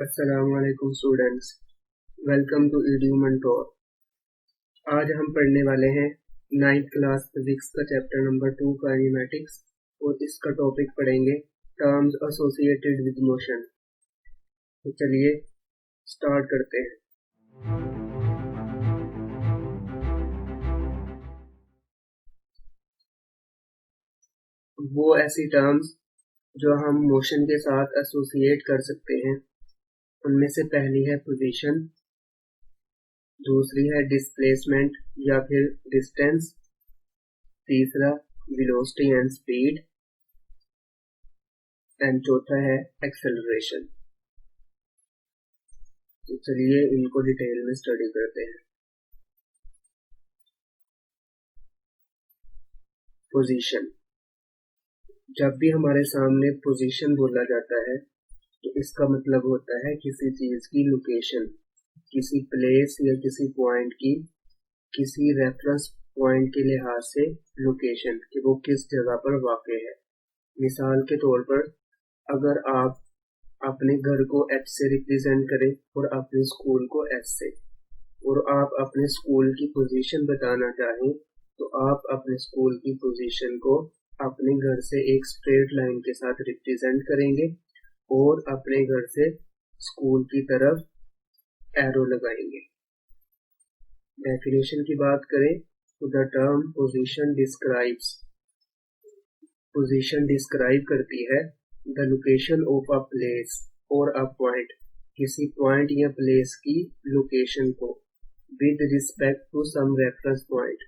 अस्सलामुअलैकुम students, welcome to Edu Mentor. आज हम पढ़ने वाले हैं 9th क्लास फिजिक्स का चैप्टर नंबर 2 काइनेमैटिक्स और इसका टॉपिक पढ़ेंगे टर्म्स एसोसिएटेड विद मोशन। तो चलिए स्टार्ट करते हैं। वो ऐसी टर्म्स जो हम मोशन के साथ एसोसिएट कर सकते हैं, उनमें से पहली है पोजीशन, दूसरी है डिस्प्लेसमेंट या फिर डिस्टेंस, तीसरा वेलोसिटी एंड स्पीड एंड चौथा है एक्सेलरेशन। तो चलिए इनको डिटेल में स्टडी करते हैं। पोजीशन, जब भी हमारे सामने पोजीशन बोला जाता है तो इसका मतलब होता है किसी चीज की लोकेशन, किसी प्लेस या किसी पॉइंट की किसी रेफरेंस पॉइंट के लिहाज से लोकेशन कि वो किस जगह पर वाक़ है। मिसाल के तौर पर अगर आप अपने घर को H से रिप्रेजेंट करें और अपने स्कूल को S से, और आप अपने स्कूल की पोजीशन बताना चाहें तो आप अपने स्कूल की पोजीशन को अपने घर से एक स्ट्रेट लाइन के साथ रिप्रेजेंट करेंगे और अपने घर से स्कूल की तरफ एरो लगाएंगे। डेफिनेशन की बात करें तो द टर्म पोजीशन डिस्क्राइब करती है the location of a place और अ पॉइंट, किसी पॉइंट या प्लेस की लोकेशन को with respect to some reference point,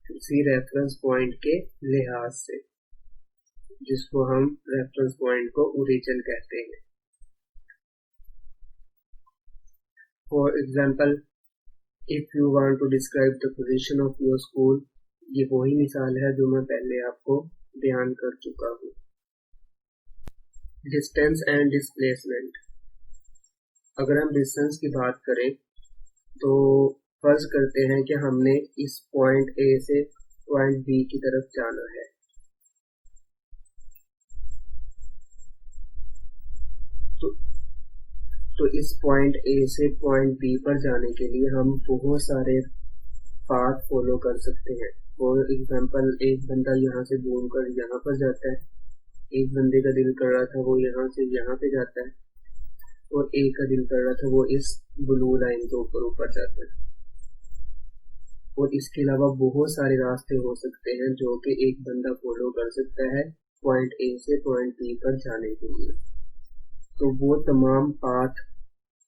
किसी रेफरेंस पॉइंट के लिहाज से, जिसको हम रेफरेंस पॉइंट को ओरिजिन कहते हैं। For example, if you want to describe the position of your school, ये वही मिसाल है जो मैं पहले आपको बयान कर चुका हूँ। डिस्टेंस एंड डिस्प्लेसमेंट, अगर हम डिस्टेंस की बात करें तो फर्ज करते हैं कि हमने इस पॉइंट ए से पॉइंट बी की तरफ जाना है। तो इस पॉइंट ए से पॉइंट बी पर जाने के लिए हम बहुत सारे पाथ फॉलो कर सकते हैं। फॉर एग्जांपल, एक बंदा यहाँ से घूमकर यहाँ पर जाता है, एक बंदे का दिल कर रहा था वो यहाँ से यहाँ पे जाता है, और एक का दिल कर रहा था वो इस ब्लू लाइन के ऊपर जाता है। और इसके अलावा बहुत सारे रास्ते हो सकते हैं जो कि एक बंदा फॉलो कर सकता है पॉइंट ए से पॉइंट बी पर जाने के लिए। तो वो तमाम पाथ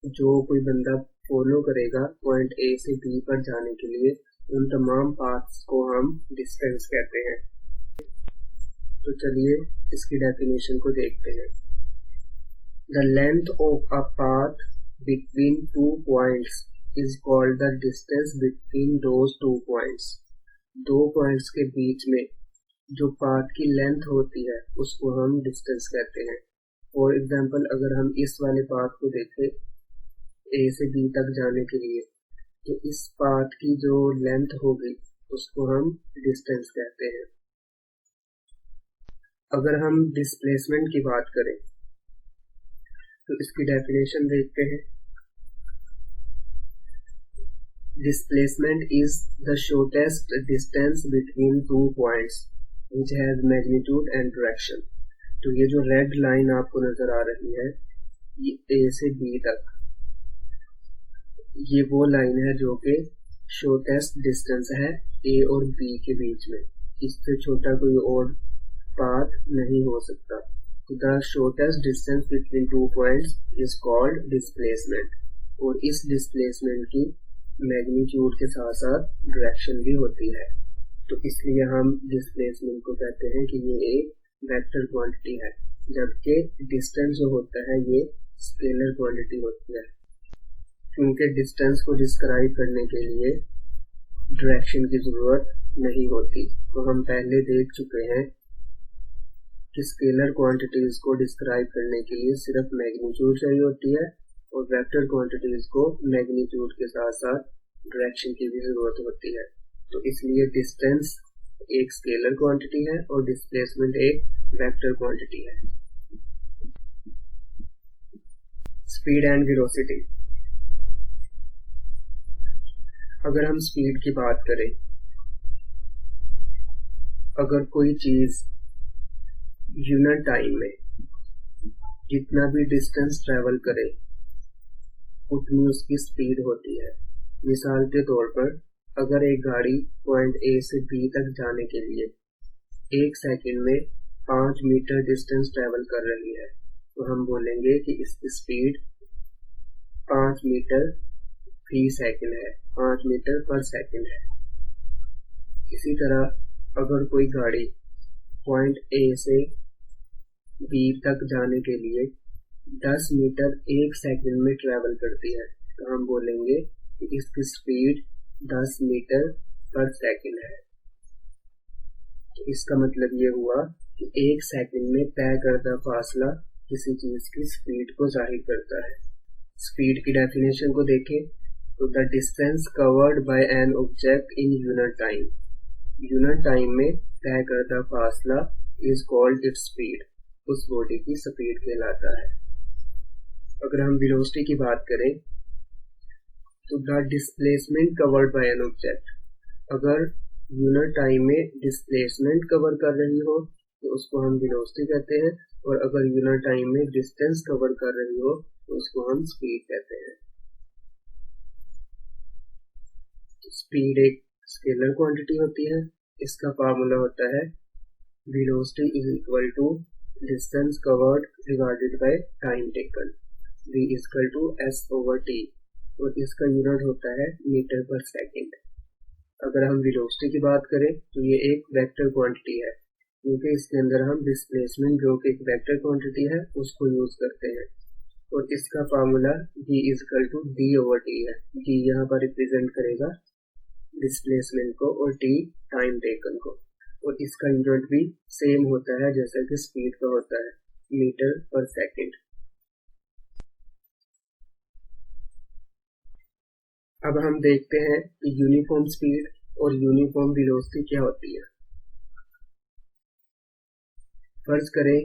जो कोई बंदा फॉलो करेगा पॉइंट ए से बी पर जाने के लिए, उन तमाम पाथ्स को हम डिस्टेंस कहते हैं। तो चलिए इसकी डेफिनेशन को देखते हैं। The length of a path between two points is called the distance between those two points। दो पॉइंट्स के बीच में जो पाथ की लेंथ होती है उसको हम डिस्टेंस कहते हैं। फॉर एग्जांपल, अगर हम इस वाले पाथ को देखें ए से बी तक जाने के लिए, तो इस पाथ की जो लेंथ होगी उसको हम डिस्टेंस कहते हैं। अगर हम डिस्प्लेसमेंट की बात करें तो इसकी डेफिनेशन देखते हैं। Displacement is the shortest distance between two points which has magnitude and direction। तो ये जो रेड लाइन आपको नजर आ रही है ये A से B तक, ये वो लाइन है जो कि शॉर्टेस्ट डिस्टेंस है A और B के बीच में। इससे छोटा कोई और पाथ नहीं हो सकता। तो the shortest distance between two points is called displacement. और इस डिस्प्लेसमेंट की मैग्नीट्यूड के साथ साथ डायरेक्शन भी होती है। तो इसलिए हम डिस्प्लेसमेंट को कहते हैं कि ये एक वेक्टर क्वांटिटी है, जबकि डिस्टेंस जो होता है ये स्केलर क्वांटिटी होती है। क्योंकि डिस्टेंस को डिस्क्राइब करने के लिए डायरेक्शन की जरूरत नहीं होती। तो हम पहले देख चुके हैं कि स्केलर क्वांटिटीज को डिस्क्राइब करने के लिए सिर्फ मैग्नीट्यूड चाहिए होती है, और वेक्टर क्वांटिटीज को मैग्नीट्यूड के साथ साथ डायरेक्शन की भी जरूरत होती है। तो इसलिए डिस्टेंस एक स्केलर क्वांटिटी है और डिस्प्लेसमेंट एक वेक्टर क्वांटिटी है। Speed and velocity. अगर हम स्पीड की बात करें, अगर कोई चीज यूनिट टाइम में जितना भी डिस्टेंस ट्रेवल करे उतनी उसकी स्पीड होती है। मिसाल के तौर पर अगर एक गाड़ी पॉइंट ए से बी तक जाने के लिए 1 सेकंड में 5 मीटर डिस्टेंस ट्रेवल कर रही है तो हम बोलेंगे कि इसकी स्पीड 5 मीटर फी सेकंड है, 5 मीटर पर सेकंड है। इसी तरह अगर कोई गाड़ी पॉइंट ए से बी तक जाने के लिए 10 मीटर 1 सेकंड में ट्रेवल करती है तो हम बोलेंगे कि इसकी स्पीड 10 मीटर पर सेकंड है। तो इसका मतलब ये हुआ कि 1 सेकंड में तय करदा फासला किसी चीज की स्पीड को जाहिर करता है। स्पीड की डेफिनेशन को देखें तो the distance covered by an object in unit time. Unit time में तय करदा फासला इज कॉल्ड इट्स स्पीड, उस बॉडी की स्पीड कहलाता है। अगर हम वेलोसिटी की बात करें तो the displacement covered by an object. अगर यूनिट टाइम में डिस्प्लेसमेंट कवर कर रही हो तो उसको हम वेलोसिटी कहते हैं, और अगर यूनिट टाइम में डिस्टेंस कवर कर रही हो तो उसको हम स्पीड कहते हैं। स्पीड एक स्केलर क्वांटिटी होती है। इसका फार्मूला होता है velocity is equal to distance covered divided by time taken, v is equal to s over t, और इसका यूनिट होता है मीटर पर सेकंड। अगर हम वेलोसिटी की बात करें तो ये एक वेक्टर क्वांटिटी है, क्योंकि इसके अंदर हम डिस्प्लेसमेंट जो कि एक वेक्टर क्वांटिटी है उसको यूज करते हैं, और इसका formula v is equal to d over t है। d यहाँ पर रिप्रेजेंट करेगा डिस्प्लेसमेंट को और t टाइम टेकन को, और इसका यूनिट भी सेम होता है जैसा कि स्पीड का होता है, मीटर पर सेकंड। अब हम देखते हैं कि यूनिफॉर्म स्पीड और यूनिफॉर्म वेलोसिटी क्या होती है। फर्ज करें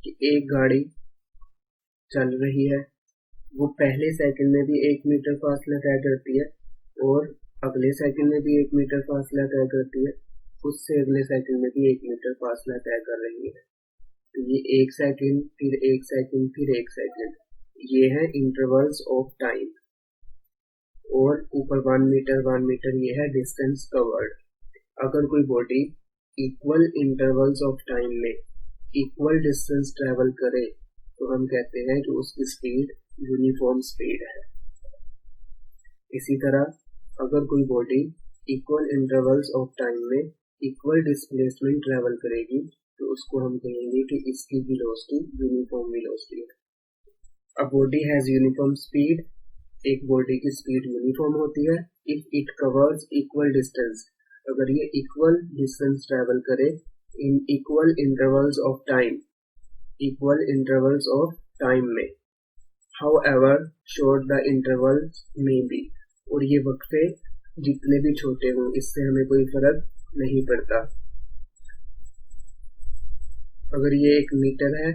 कि एक गाड़ी चल रही है, वो पहले सेकंड में भी 1 मीटर फासला तय करती है और अगले सेकंड में भी 1 मीटर फासला तय करती है, उससे अगले सेकंड में भी 1 मीटर फासला तय कर रही है। तो ये 1 सेकंड, फिर 1 सेकंड, फिर 1 सेकंड, ये है इंटरवल्स ऑफ टाइम। और ऊपर 1 मीटर ये है डिस्टेंस कवर्ड। अगर कोई body equal intervals of time में इक्वल डिस्टेंस ट्रेवल करे तो हम कहते हैं कि उसकी स्पीड यूनिफॉर्म स्पीड है। इसी तरह अगर कोई body equal intervals of time में इक्वल डिस्प्लेसमेंट ट्रेवल करेगी तो उसको हम कहेंगे कि इसकी वेलोसिटी यूनिफॉर्म वेलोसिटी है। A body has uniform speed, एक बॉडी की स्पीड यूनिफॉर्म होती है if it covers equal distance, अगर ये इक्वल डिस्टेंस ट्रेवल करे in equal intervals of time, equal intervals of time में, हाउएवर शॉर्ट द इंटरवल्स में बी, और ये वक्फे जितने भी छोटे हों इससे हमें कोई फर्क नहीं पड़ता। अगर ये 1 मीटर है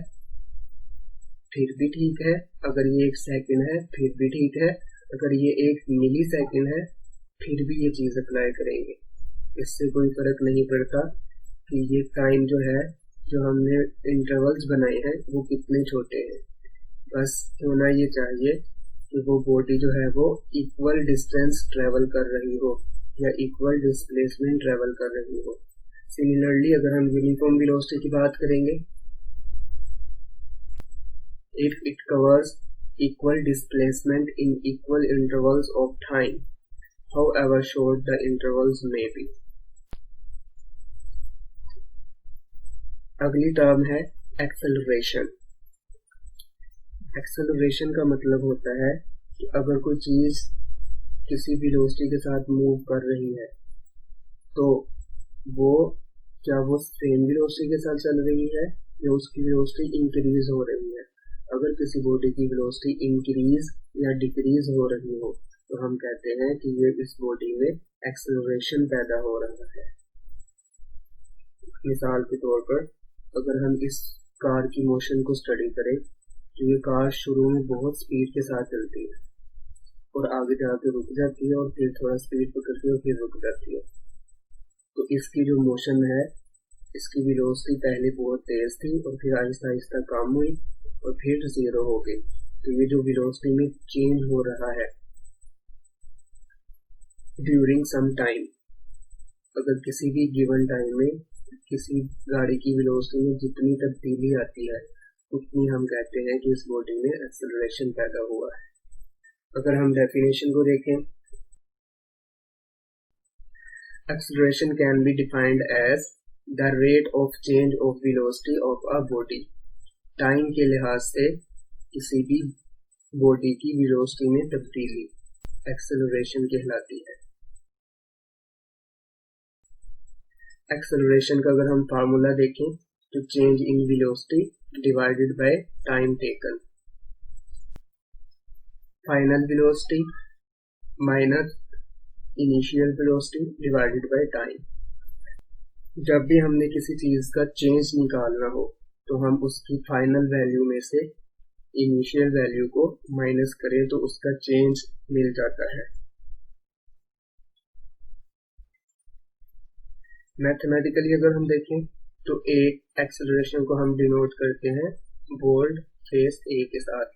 फिर भी ठीक है, अगर ये 1 सेकंड है फिर भी ठीक है, अगर ये 1 मिली सेकंड है फिर भी ये चीज अप्लाई करेंगे, इससे कोई फर्क नहीं पड़ता कि ये टाइम जो है, जो हमने इंटरवल्स बनाए हैं वो कितने छोटे हैं। बस होना ये चाहिए कि वो बॉडी जो है वो इक्वल डिस्टेंस ट्रेवल कर रही हो या इक्वल डिस्प्लेसमेंट ट्रेवल कर रही हो। सिमिलरली अगर हम यूनिफॉर्म वेलोसिटी की बात करेंगे, if it covers equal displacement in equal intervals of time, however short the intervals may be। अगली टर्म है एक्सेलरेशन। एक्सेलरेशन का मतलब होता है कि अगर कोई चीज किसी वेलोसिटी के साथ मूव कर रही है तो क्या वो सेम वेलोसिटी के साथ चल रही है या उसकी वेलोसिटी इंक्रीज हो रही है। अगर किसी बॉडी की वेलोसिटी इंक्रीज या डिक्रीज हो रही हो तो हम कहते हैं कि ये इस बॉडी में एक्सेलरेशन पैदा हो रहा है। मिसाल के तौर पर अगर हम इस कार की मोशन को स्टडी करें तो ये कार शुरू में बहुत स्पीड के साथ चलती है और आगे जाके रुक जाती है और फिर थोड़ा स्पीड पकड़ती है और फिर रुक जाती है। तो इसकी जो मोशन है, इसकी वेलोसिटी पहले बहुत तेज थी और फिर आहिस्ता आहिस्ता कम हुई और फिर 0 हो गई। तो ये जो वेलोसिटी में चेंज हो रहा है ड्यूरिंग सम टाइम, अगर किसी भी गिवन टाइम में किसी गाड़ी की वेलोसिटी में जितनी तब्दीली आती है उतनी हम कहते हैं कि इस बॉडी में एक्सेलरेशन पैदा हुआ है। अगर हम डेफिनेशन को देखें, acceleration can be defined as the rate of change of velocity of a body. Time के लिहाज से किसी भी बॉडी की वेलोसिटी में तब्दीली एक्सेलरेशन कहलाती है। एक्सेलरेशन का अगर हम फार्मूला देखें तो change in velocity divided by time taken, final velocity minus initial velocity divided by time. जब भी हमने किसी चीज का चेंज निकालना हो तो हम उसकी फाइनल वैल्यू में से इनिशियल वैल्यू को माइनस करें तो उसका चेंज मिल जाता है। मैथमेटिकली अगर हम देखें तो एक एक्सेलरेशन को हम डिनोट करते हैं बोल्ड फेस ए के साथ,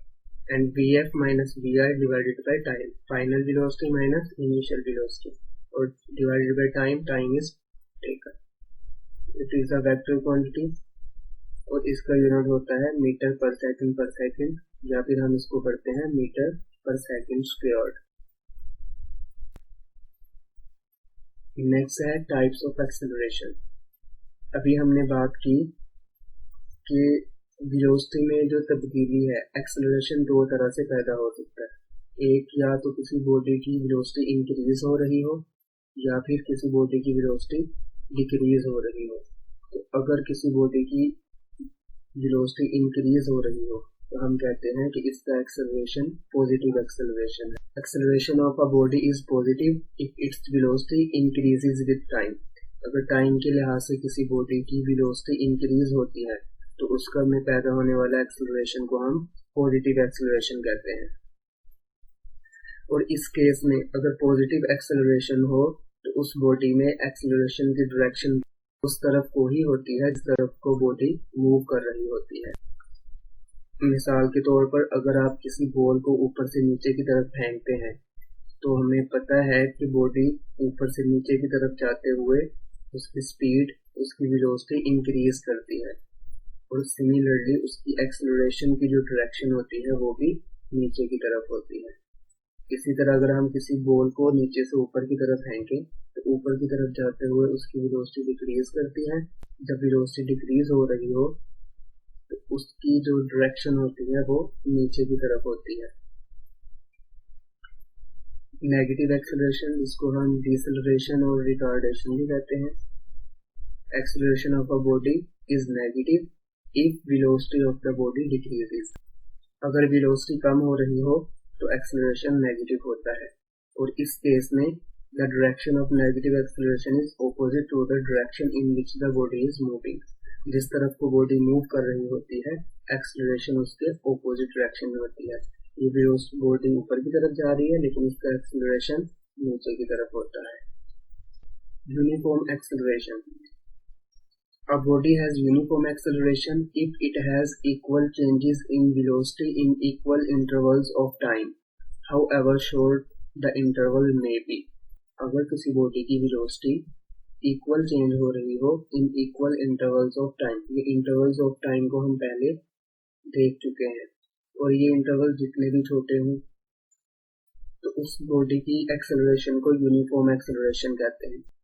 and VF minus VI divided by time, final velocity minus initial velocity और divided by time, time is taken. It is a vector quantity और इसका यूनिट होता है मीटर पर सेकंड या फिर हम इसको पढ़ते हैं मीटर पर सेकंड स्क्वायर्ड। नेक्स्ट है टाइप्स ऑफ एक्सेलरेशन। अभी हमने बात की कि वेलोसिटी में जो तब्दीली है, एक्सेलरेशन दो तरह से पैदा हो सकता है। एक, या तो किसी बॉडी की वेलोसिटी इंक्रीज हो रही हो या फिर किसी बॉडी की वेलोसिटी डिक्रीज हो रही हो। तो अगर किसी बॉडी की वेलोसिटी इंक्रीज हो रही हो तो हम कहते हैं कि इसका एक्सेलरेशन पॉजिटिव एक्सेलरेशन है। Acceleration of a body is positive if its velocity increases with time. अगर टाइम के लिहाज से किसी बॉडी की वेलोसिटी इंक्रीज होती है तो उसका में पैदा होने वाला एक्सेलरेशन को हम पॉजिटिव एक्सेलरेशन कहते हैं। और इस केस में अगर पॉजिटिव एक्सेलरेशन हो तो उस बॉडी में एक्सेलरेशन की डायरेक्शन उस तरफ को ही होती है जिस तरफ को बॉडी मूव कर रही होती है। मिसाल के तौर पर अगर आप किसी बॉल को ऊपर से नीचे की तरफ फेंकते हैं तो हमें पता है कि बॉडी ऊपर से नीचे की तरफ जाते हुए उसकी स्पीड, उसकी वेलोसिटी इंक्रीज करती है और सिमिलरली उसकी एक्सेलरेशन की जो डायरेक्शन होती है वो भी नीचे की तरफ होती है। इसी तरह अगर हम किसी बॉल को नीचे से ऊपर की तरफ फेंकें तो ऊपर की तरफ जाते हुए उसकी वेलोसिटी डिक्रीज करती है। जब वेलोसिटी डिक्रीज हो रही हो तो उसकी जो डायरेक्शन होती है वो नीचे की तरफ होती है। नेगेटिव एक्सेलरेशन, जिसको हम डिसेलरेशन और रिटार्डेशन भी कहते हैं। Acceleration of a body is negative if velocity of the body decreases. अगर वेलोसिटी कम हो रही हो तो एक्सेलरेशन नेगेटिव होता है और इस केस में the direction of negative acceleration is opposite to the direction in which the body is moving. जिस तरफ को बॉडी मूव कर रही होती है एक्सेलरेशन उसके ऑपोजिट डायरेक्शन में होती है। ये भी उस बॉडी ऊपर की तरफ जा रही है लेकिन इसका एक्सेलरेशन नीचे की तरफ होता है। Uniform acceleration. A body has uniform acceleration if it has equal changes in velocity in equal intervals of time, however short the interval may be। अगर किसी बॉडी की वेलोसिटी इक्वल चेंज हो रही हो in equal intervals of time, ये intervals of time को हम पहले देख चुके हैं और ये इंटरवल जितने भी छोटे हों तो उस बॉडी की एक्सेलरेशन को यूनिफॉर्म एक्सेलरेशन कहते हैं।